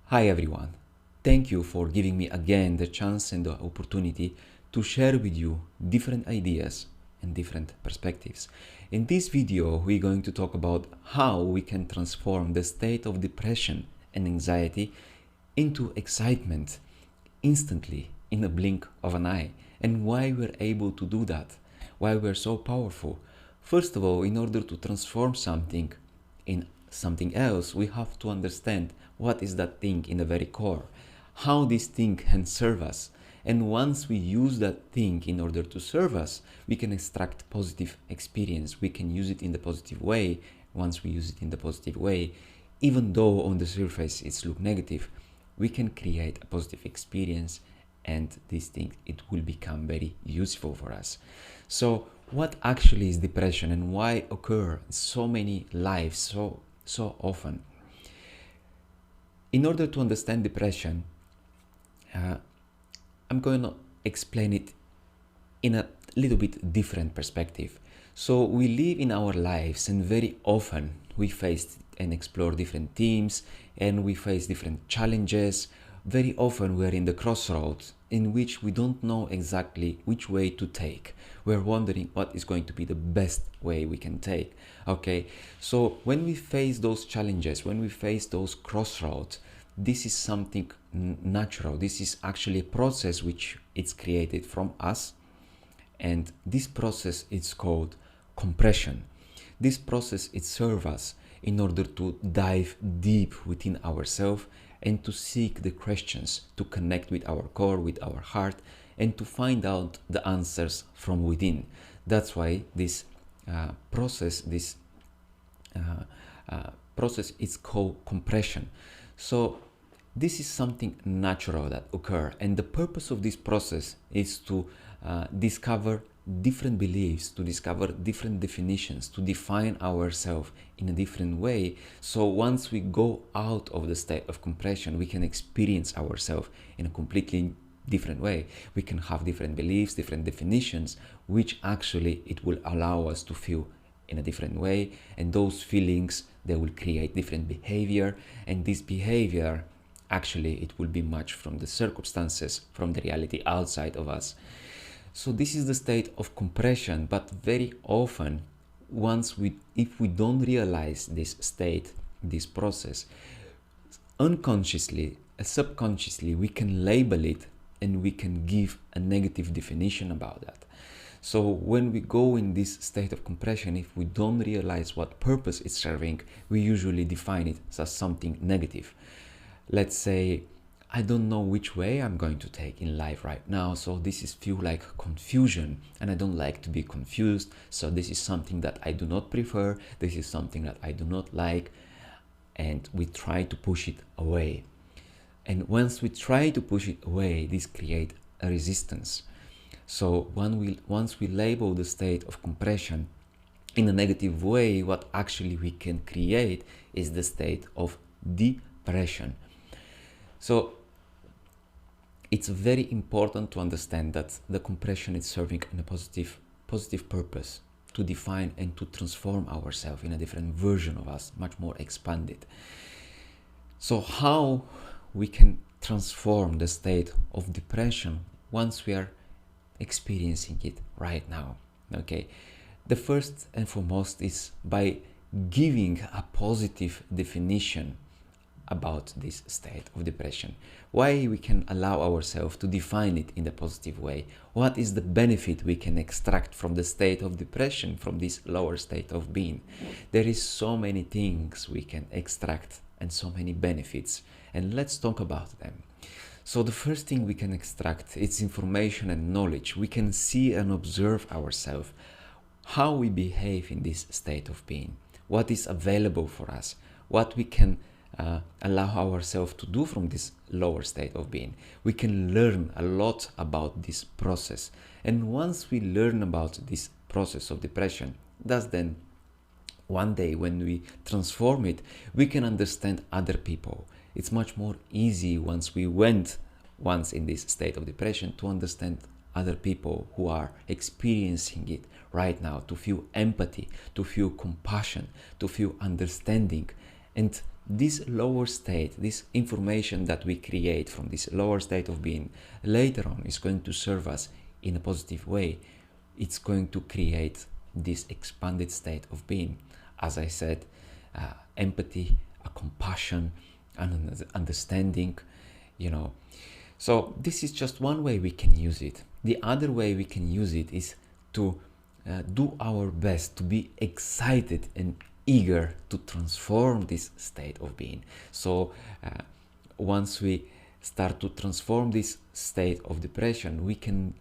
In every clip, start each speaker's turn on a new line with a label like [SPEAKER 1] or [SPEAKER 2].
[SPEAKER 1] Hi everyone, thank you for giving me again the chance and the opportunity to share with you different ideas and different perspectives. In this video, we're going to talk about how we can transform the state of depression and anxiety into excitement instantly in a blink of an eye, and why we're able to do that, why we're so powerful. First of all, in order to transform something in something else, we have to understand what is that thing in the very core, how this thing can serve us. And once we use that thing in order to serve us, we can extract positive experience. We can use it in the positive way. Once we use it in the positive way, even though on the surface it's look negative, we can create a positive experience, and this thing, it will become very useful for us. So what actually is depression and why occur in so many lives so often? In order to understand depression, I'm going to explain it in a little bit different perspective. So we live in our lives, and very often we face and explore different themes, and we face different challenges. Very often we're in the crossroads in which we don't know exactly which way to take. We're wondering what is going to be the best way we can take. Okay, so when we face those challenges, when we face those crossroads, this is something natural. This is actually a process which it's created from us, and this process is called compression. This process, it serves us in order to dive deep within ourselves and to seek the questions, to connect with our core, with our heart, and to find out the answers from within. That's why this process is called compression. So this is something natural that occurs, and the purpose of this process is to discover different beliefs, to discover different definitions, to define ourselves in a different way. So once we go out of the state of compression, we can experience ourselves in a completely different way. We can have different beliefs, different definitions, which actually it will allow us to feel in a different way, and those feelings, they will create different behavior, and this behavior actually it will be much from the circumstances, from the reality outside of us. So this is the state of compression, but very often, if we don't realize this state, this process, unconsciously, subconsciously, we can label it and we can give a negative definition about that. So when we go in this state of compression, if we don't realize what purpose it's serving, we usually define it as something negative. Let's say, I don't know which way I'm going to take in life right now, so this is feel like confusion, and I don't like to be confused, so this is something that I do not prefer, this is something that I do not like, and we try to push it away. And once we try to push it away, this creates a resistance. So once we label the state of compression in a negative way, what actually we can create is the state of depression. So it's very important to understand that the compression is serving a positive purpose to define and to transform ourselves in a different version of us, much more expanded. So how we can transform the state of depression once we are experiencing it right now? Okay, the first and foremost is by giving a positive definition about this state of depression. Why we can allow ourselves to define it in the positive way? What is the benefit we can extract from the state of depression, from this lower state of being? There is so many things we can extract and so many benefits, and let's talk about them. So the first thing we can extract is information and knowledge. We can see and observe ourselves, how we behave in this state of being, what is available for us, what we can allow ourselves to do from this lower state of being. We can learn a lot about this process, and once we learn about this process of depression, that's then one day when we transform it, we can understand other people. It's much more easy once we went once in this state of depression to understand other people who are experiencing it right now, to feel empathy, to feel compassion, to feel understanding, and this lower state, this information that we create from this lower state of being, later on is going to serve us in a positive way. It's going to create this expanded state of being. As I said, empathy, a compassion, and understanding, So this is just one way we can use it. The other way we can use it is to do our best to be excited and eager to transform this state of being. So once we start to transform this state of depression, we can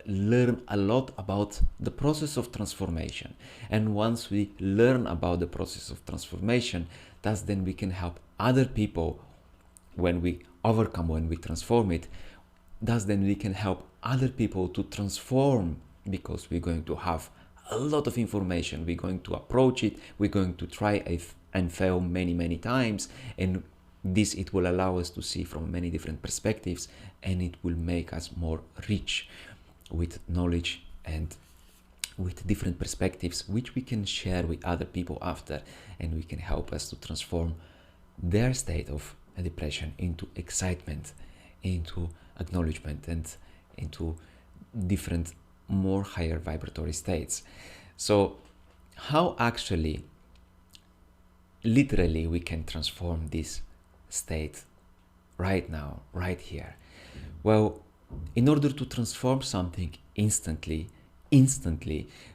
[SPEAKER 1] learn a lot about the process of transformation. And once we learn about the process of transformation, thus then we can help other people when we overcome, when we transform it. Thus then we can help other people to transform, because we're going to have a lot of information. We're going to approach it, we're going to try and fail many times, and this, it will allow us to see from many different perspectives, and it will make us more rich with knowledge and with different perspectives, which we can share with other people after, and we can help us to transform their state of depression into excitement, into acknowledgement, and into different, more higher vibratory states. So how actually, literally, we can transform this state right now, right here? Well, in order to transform something instantly,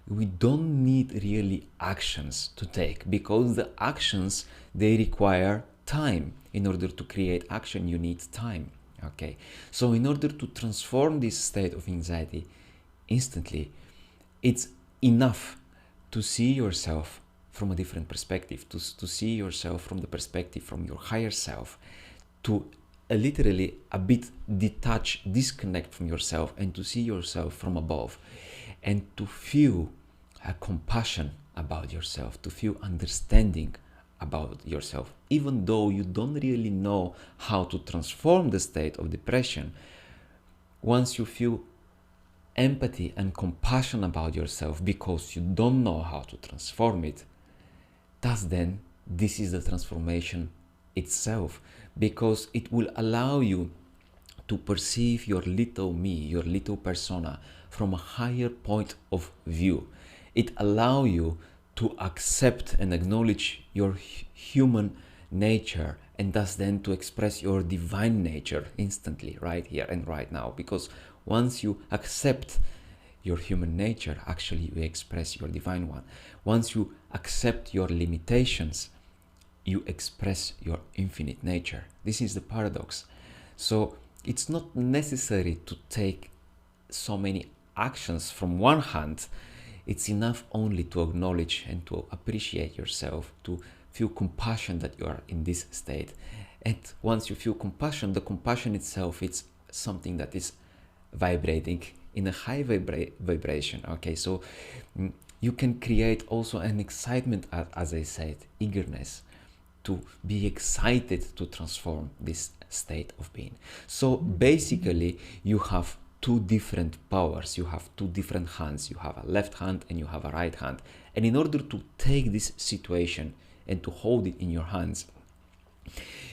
[SPEAKER 1] we don't need really actions to take, because the actions, they require time. In order to create action, you need time. Okay, so in order to transform this state of anxiety instantly, it's enough to see yourself from a different perspective, to see yourself from the perspective from your higher self, to literally a bit detach, disconnect from yourself, and to see yourself from above, and to feel a compassion about yourself, to feel understanding about yourself. Even though you don't really know how to transform the state of depression, once you feel empathy and compassion about yourself because you don't know how to transform it, thus then this is the transformation itself, because it will allow you to perceive your little me, your little persona, from a higher point of view. It allows you to accept and acknowledge your human nature, and thus then to express your divine nature instantly, right here and right now. Because once you accept your human nature, actually you express your divine one. Once you accept your limitations, you express your infinite nature. This is the paradox. So it's not necessary to take so many actions from one hand. It's enough only to acknowledge and to appreciate yourself, to feel compassion that you are in this state. And once you feel compassion, the compassion itself, it's something that is vibrating in a high vibration. Okay, so you can create also an excitement, as I said, eagerness to be excited to transform this state of being. So basically you have two different powers, you have two different hands, you have a left hand and you have a right hand. And in order to take this situation and to hold it in your hands,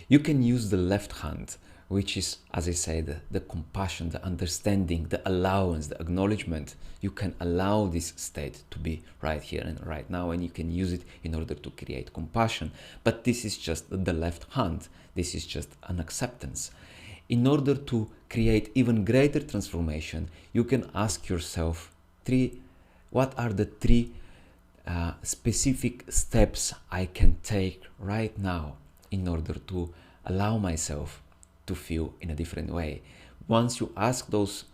[SPEAKER 1] you can use the left hand, which is, as I said, the compassion, the understanding, the allowance, the acknowledgement. You can allow this state to be right here and right now, and you can use it in order to create compassion. But this is just the left hand. This is just an acceptance. In order to create even greater transformation, you can ask yourself what are the three specific steps I can take right now in order to allow myself to feel in a different way. Once you ask those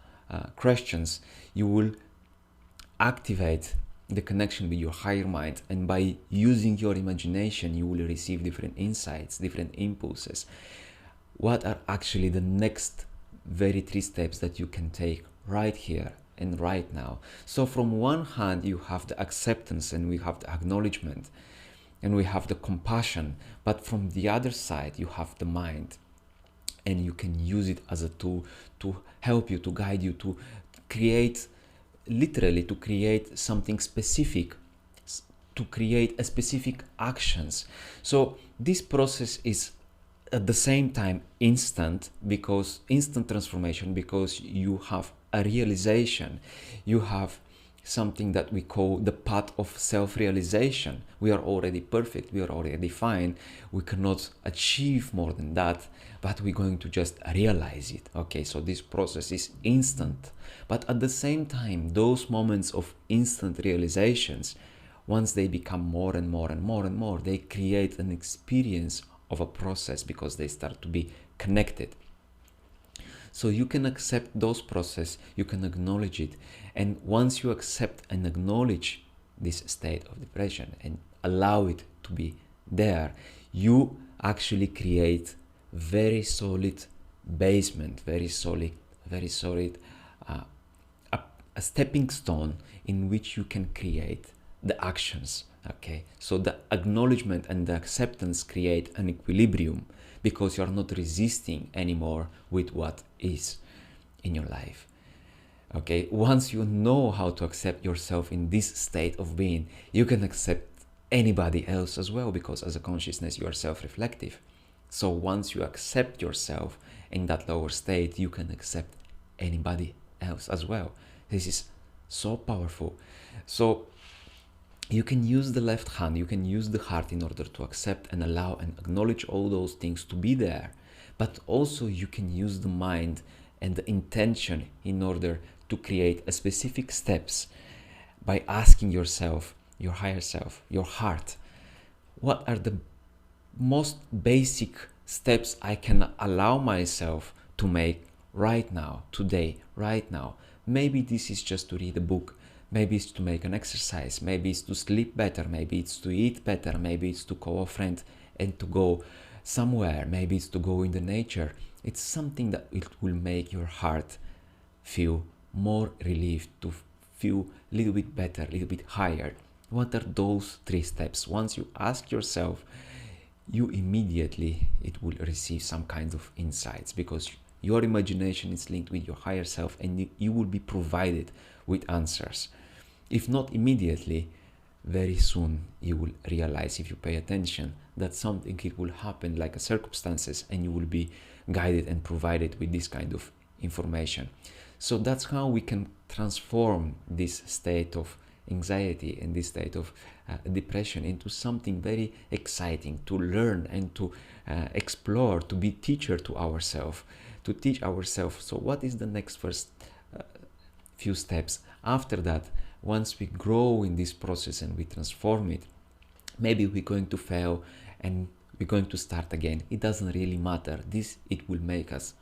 [SPEAKER 1] questions, you will activate the connection with your higher mind, and by using your imagination, you will receive different insights, different impulses. What are actually the next very three steps that you can take right here and right now? So from one hand, you have the acceptance and we have the acknowledgement and we have the compassion, but from the other side, you have the mind, and you can use it as a tool to help you, to guide you, to create, literally to create something specific, to create a specific actions. So this process is at the same time instant transformation, because you have a realization, you have something that we call the path of self-realization. We are already perfect, we are already fine, we cannot achieve more than that, but we're going to just realize it. Okay, so this process is instant, but at the same time, those moments of instant realizations, once they become more and more and more and more, they create an experience of a process, because they start to be connected. So you can accept those process, you can acknowledge it, and once you accept and acknowledge this state of depression and allow it to be there, you actually create very solid basement, very solid a stepping stone in which you can create the actions. Okay, so the acknowledgement and the acceptance create an equilibrium, because you are not resisting anymore with what is in your life. Okay, once you know how to accept yourself in this state of being, you can accept anybody else as well, because as a consciousness you are self-reflective. So once you accept yourself in that lower state, you can accept anybody else as well. This is so powerful. So you can use the left hand, you can use the heart in order to accept and allow and acknowledge all those things to be there. But also you can use the mind and the intention in order to create a specific steps by asking yourself, your higher self, your heart, what are the most basic steps I can allow myself to make right now, today, right now. Maybe this is just to read a book, maybe it's to make an exercise, maybe it's to sleep better, maybe it's to eat better, maybe it's to call a friend and to go somewhere, maybe it's to go in the nature. It's something that it will make your heart feel more relieved, to feel a little bit better, a little bit higher. What are those 3 steps? Once you ask yourself, you immediately it will receive some kind of insights, because your imagination is linked with your higher self, and you will be provided with answers. If not immediately, very soon you will realize, if you pay attention, that something it will happen like a circumstances, and you will be guided and provided with this kind of information. So that's how we can transform this state of anxiety and this state of depression into something very exciting to learn and to explore, to be teacher to ourselves, to teach ourselves. So what is the next first few steps? After that, once we grow in this process and we transform it, maybe we're going to fail and we're going to start again. It doesn't really matter. It will make us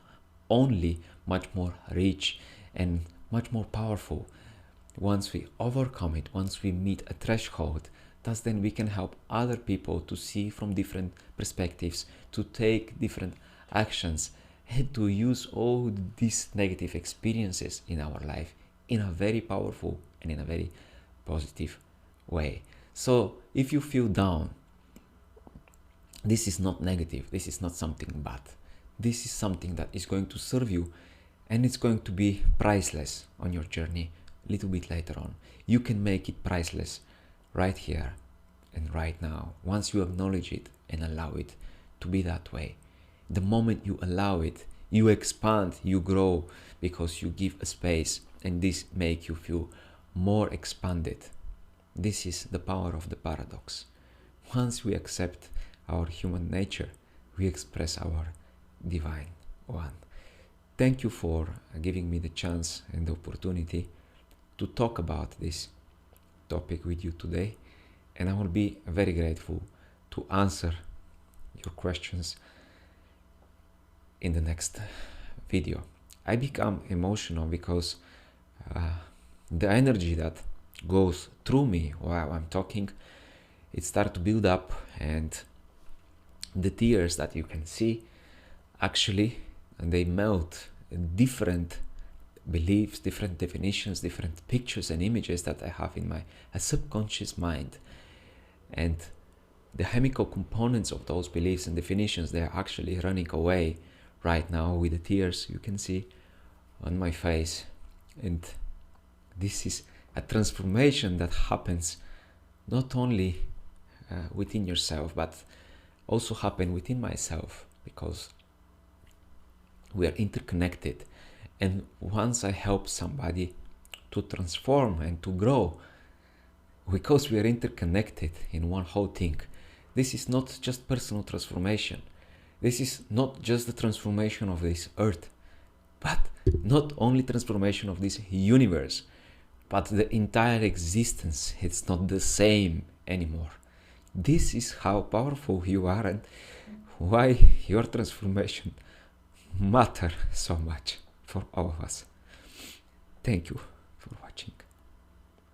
[SPEAKER 1] only much more rich and much more powerful. Once we overcome it, once we meet a threshold, thus then we can help other people to see from different perspectives, to take different actions, and to use all these negative experiences in our life in a very powerful and in a very positive way. So if you feel down, this is not negative, this is not something bad. This is something that is going to serve you, and it's going to be priceless on your journey a little bit later on. You can make it priceless right here and right now, once you acknowledge it and allow it to be that way. The moment you allow it, you expand, you grow, because you give a space, and this makes you feel more expanded. This is the power of the paradox. Once we accept our human nature, we express our divine one. Thank you for giving me the chance and the opportunity to talk about this topic with you today, and I will be very grateful to answer your questions in the next video. I become emotional because the energy that goes through me while I'm talking, it starts to build up, and the tears that you can see, actually, they melt different beliefs, different definitions, different pictures and images that I have in my subconscious mind. And the chemical components of those beliefs and definitions, they are actually running away right now with the tears you can see on my face. And this is a transformation that happens not only within yourself, but also happen within myself, because we are interconnected. And once I help somebody to transform and to grow, because we are interconnected in one whole thing, this is not just personal transformation. This is not just the transformation of this earth, but not only transformation of this universe, but the entire existence. It's not the same anymore. This is how powerful you are and why your transformation matters so much for all of us. Thank you for watching.